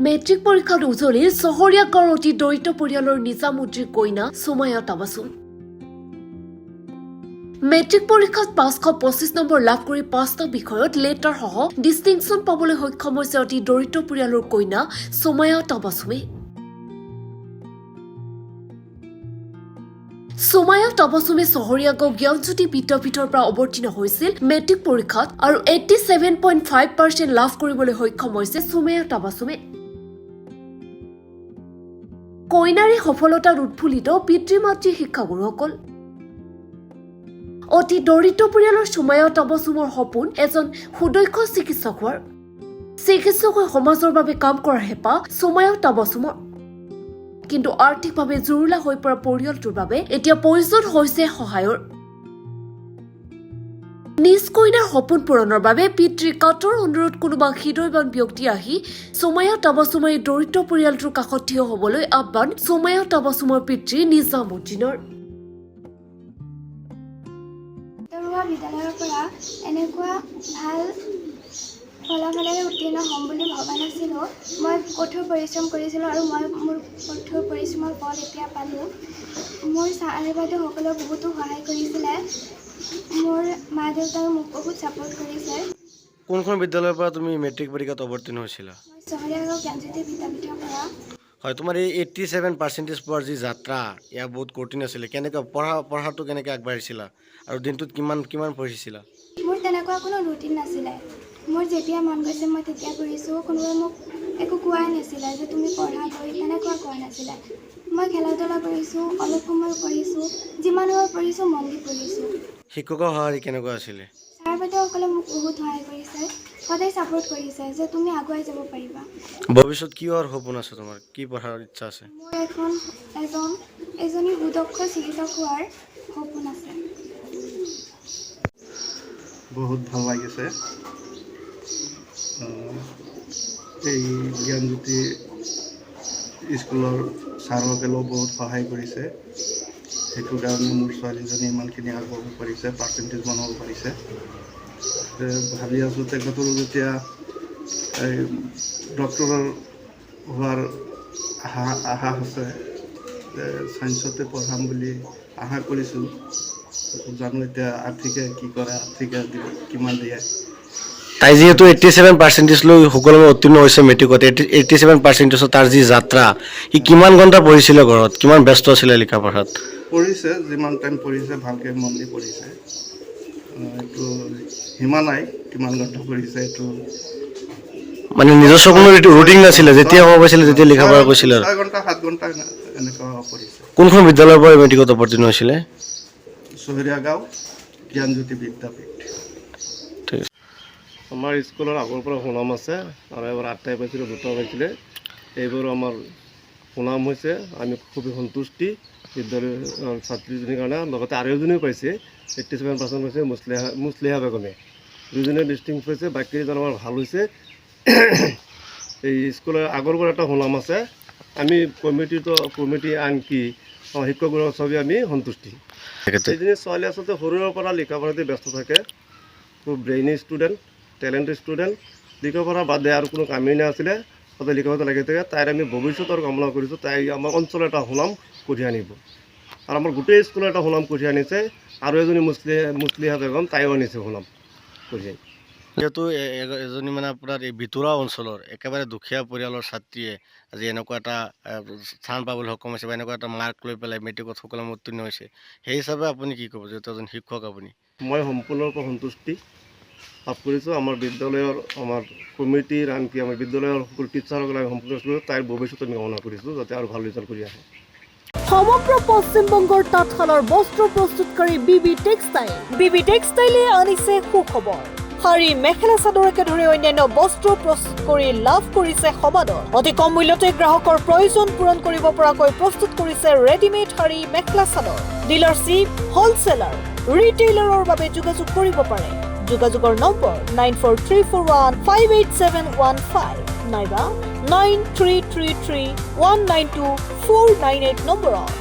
Matric পৰীক্ষাত উজলি চহৰীয়া গাঁৱৰ অতি দৰিদ্ৰ পৰিয়ালৰ নিজামুদ্ৰীৰ কইনা সুমায়া তাবাছুম। মেট্ৰিক পৰীক্ষাত 525 নম্বৰ লাভ কৰি 5টা বিষয়ত লেটাৰ সহ ডিষ্টিংশ্যন পাবলৈ সক্ষম হৈছে অতি দৰিদ্ৰ পৰিয়ালৰ কইনা সুমায়া তাবাছুমে। সুমায়া তাবাছুমে চহৰীয়া গাঁও জ্ঞানজ্যোতি বিদ্যাপীঠৰ পৰা অৱতীৰ্ণ হৈছিল মেট্ৰিক পৰীক্ষাত আৰু 87.5% লাভ কৰিবলৈ সক্ষম হৈছে সুমায়া তাবাছুমে। কইনাৰী সফলতাৰ উৎফুল্লিত পিতৃ মাতৃ শিক্ষাগুৰুসকল। অতি দৰিদ্ৰ পৰিয়ালৰ সুমায়া তাবাছুমৰ সপোন এজন সুদক্ষ চিকিৎসক হোৱাৰ। চিকিৎসক হৈ সমাজৰ বাবে কাম কৰাৰ হেঁপাহ সুমায়া তাবাছুমৰ। কিন্তু আৰ্থিকভাৱে জুৰুলা হৈ পৰা পৰিয়ালটোৰ বাবে এতিয়া প্ৰয়োজন হৈছে সহায়ৰ। নিজ কইনাৰ সপোন পূৰণৰ বাবে পিতৃৰ কাতৰ অনুৰোধ কোনোবা হৃদয়বান ব্যক্তি আহি সুমায়া তাবাছুমৰ এই দৰিদ্ৰ পৰিয়ালটোৰ কাষত থিয় হবলৈ আহ্বান সুমায়া তাবাছুমৰ পিতৃ নিজামুদ্দিনৰ। বিদ্যালয়ৰ পৰা এনেকুৱা ভাল ফলাফলেৰে উত্তীৰ্ণ হ'ম বুলি ভবা নাছিলোঁ। মই কঠোৰ পৰিশ্ৰম কৰিছিলোঁ আৰু মই মোৰ কঠোৰ পৰিশ্ৰমৰ ফল এতিয়া পালোঁ। মোৰ ছাৰ বাইদেউসকলেও বহুতো সহায় কৰিছিলে। মোৰ মা দেউতাই মোক বহুত ছাপোৰ্ট কৰিছে। কোনখন বিদ্যালয়ৰ পৰা তুমি মেট্ৰিক পৰীক্ষাত অৱতীৰ্ণ হৈছিলা? মই চহৰীয়া গাঁও জ্ঞানজ্যোতি বিদ্যাপীঠৰ পৰা। হয়, তোমাৰ এই 87% পোৱাৰ যি যাত্ৰা এয়া বহুত কঠিন আছিলে। কেনেকৈ পঢ়াটো কেনেকৈ আগবাঢ়িছিলা আৰু দিনটোত কিমান পঢ়িছিলা? মোৰ তেনেকুৱা কোনো ৰুটিন নাছিলে। মোৰ যেতিয়া মন গৈছে মই তেতিয়া পঢ়িছোঁ। কোনোবাই মোক একো কোৱাই নাছিলে যে তুমি পঢ়া গৈ, তেনেকুৱা কোৱা নাছিলে। মই খেলা ধূলা কৰিছোঁ, অলপ সময় পঢ়িছোঁ, যিমান সময় পঢ়িছোঁ মন দি পঢ়িছোঁ। শিক্ষকৰ সহায় কেনেকুৱা আছিলে? ছাৰ বাইদেউসকলে মোক বহুত সহায় কৰিছে, সদায় ছাপোৰ্ট কৰিছে যে তুমি আগুৱাই যাব পাৰিবা। ভৱিষ্যত কি হোৱাৰ সপোন আছে তোমাৰ? কি পঢ়াৰ ইচ্ছা আছে? মোৰ এজনী সুদক্ষ চিকিৎসক হোৱাৰ সপোন আছে। বহুত ভাল লাগিছে। এই জ্ঞানজ্যোতি স্কুলৰ ছাৰসকলেও বহুত সহায় কৰিছে। সেইটো কাৰণে মোৰ ছোৱালীজনী ইমানখিনি আগবাঢ়িব পাৰিছে, পাৰ্চেণ্টেজমান হ'ব পাৰিছে। ভাবি আছোঁ তেখেতৰো যেতিয়া এই ডক্টৰৰ হোৱাৰ আশা আছে, ছায়েন্সতে পঢ়াম বুলি আশা কৰিছোঁ। জানো এতিয়া আৰ্থিকে কি কৰে, আৰ্থিকে কিমান দিয়ে। তাই যিহেতু 87% লৈ সকলোৱে উত্তীৰ্ণ হৈছে মেট্ৰিকত, 87% তাৰ যি যাত্ৰা, সি কিমান ঘণ্টা পঢ়িছিলে ঘৰত, কিমান ব্যস্ত আছিলে লিখা পঢ়াত? পঢ়িছে, যিমান টাইম পঢ়িছে ভালকৈ মন দি পঢ়িছে। এইটো সীমা নাই কিমান ঘণ্টা পঢ়িছে, এইটো মানে নিজস্ব কোনো ৰুটিন নাছিলে, যেতিয়া সময় পাইছিলে যেতিয়া লিখা পঢ়া কৰিছিলে। 6 ঘণ্টা 7 ঘণ্টা এনেকুৱা পঢ়িছে। কোনখন বিদ্যালয়ৰ পৰা মেট্ৰিকত অৱতীৰ্ণ হৈছিলে? চহৰীয়া গাঁও জ্ঞানজ্যোতি বিদ্যাপীঠ। আমাৰ স্কুলৰ আগৰ পৰা সুনাম আছে আৰু এবাৰ 8টাই পাইছিলোঁ, 2টা পাইছিলে। এইবাৰো আমাৰ সুনাম হৈছে, আমি খুবেই সন্তুষ্টি বিদ্যালয়ৰ ছাত্ৰীজনীৰ কাৰণে। লগতে আৰু এজনীও পাইছে, 87% পাইছে, মুছলিহা বেগমে। দুজনীয়ে ডিষ্টিংশ্যন পাইছে, বাকীজন আমাৰ ভাল হৈছে। এই স্কুলৰ আগৰ পৰা এটা সুনাম আছে। আমি কমিটি আনকি শিক্ষকবোৰৰ চবেই আমি সন্তুষ্টি। এইজনী ছোৱালী আচলতে সৰুৰে পৰা লিখা পঢ়াতে ব্যস্ত থাকে, খুব ব্ৰেইনি ষ্টুডেণ্ট, টেলেণ্ট ষ্টুডেণ্ট। লিখা পঢ়া বাদে আৰু কোনো কামেই নাছিলে, সদায় লিখা পঢ়া লাগি থাকে। তাইৰ আমি ভৱিষ্যতৰ কামনা কৰিছোঁ, তাই আমাৰ অঞ্চলৰ এটা সুনাম কঢ়িয়াই আনিব। আৰু আমাৰ গোটেই স্কুলৰ এটা সুনাম কঢ়িয়াই আনিছে। আৰু এজনী মুছলিহা বেগম, তাইও আনিছে সুনাম কঢ়িয়াই। যিহেতু এজনী মানে আপোনাৰ এই ভিতৰুৱা অঞ্চলৰ একেবাৰে দুখীয়া পৰিয়ালৰ ছাত্ৰীয়ে আজি এনেকুৱা এটা স্থান পাবলৈ সক্ষম হৈছে বা এনেকুৱা এটা মাৰ্ক লৈ পেলাই মেট্ৰিকত সকলোৱে উত্তীৰ্ণ হৈছে, সেই হিচাপে আপুনি কি ক'ব? যিহেতু এজন শিক্ষক আপুনি। মই সম্পূৰ্ণৰূপে সন্তুষ্টি লাভ কৰিছোঁ। আমাৰ বিদ্যালয়ৰ আমাৰ কমিটিৰ আনকি আমাৰ বিদ্যালয়ৰ সকলো টিচাৰসকলে আমি সম্পূৰ্ণ কৰিছোঁ। তাইৰ ভৱিষ্যত আমি কামনা কৰিছোঁ যাতে আৰু ভাল ৰিজাল্ট কৰি আহে। সমগ্ৰ পশ্চিমবংগৰ তাঁতশালৰ বস্ত্ৰ প্ৰস্তুতকাৰী বিবি টেক্সটাইল। বিবি টেক্সটাইলে আনিছে সুখবৰ। শাৰী, মেখেলা চাদৰকে ধৰি অন্যান্য বস্ত্ৰ প্ৰস্তুত কৰি লাভ কৰিছে সমাদৰ। অতি কম মূল্যতে গ্ৰাহকৰ প্ৰয়োজন পূৰণ কৰিব পৰাকৈ প্ৰস্তুত কৰিছে ৰেডিমেড শাৰী, মেখেলা চাদৰ। ডিলাৰশ্বিপ, হ'লচেলাৰ, ৰিটেইলাৰৰ বাবে যোগাযোগ কৰিব পাৰে। যোগাযোগৰ নম্বৰ 9434158715 নাইবা 9333192498 নম্বৰত।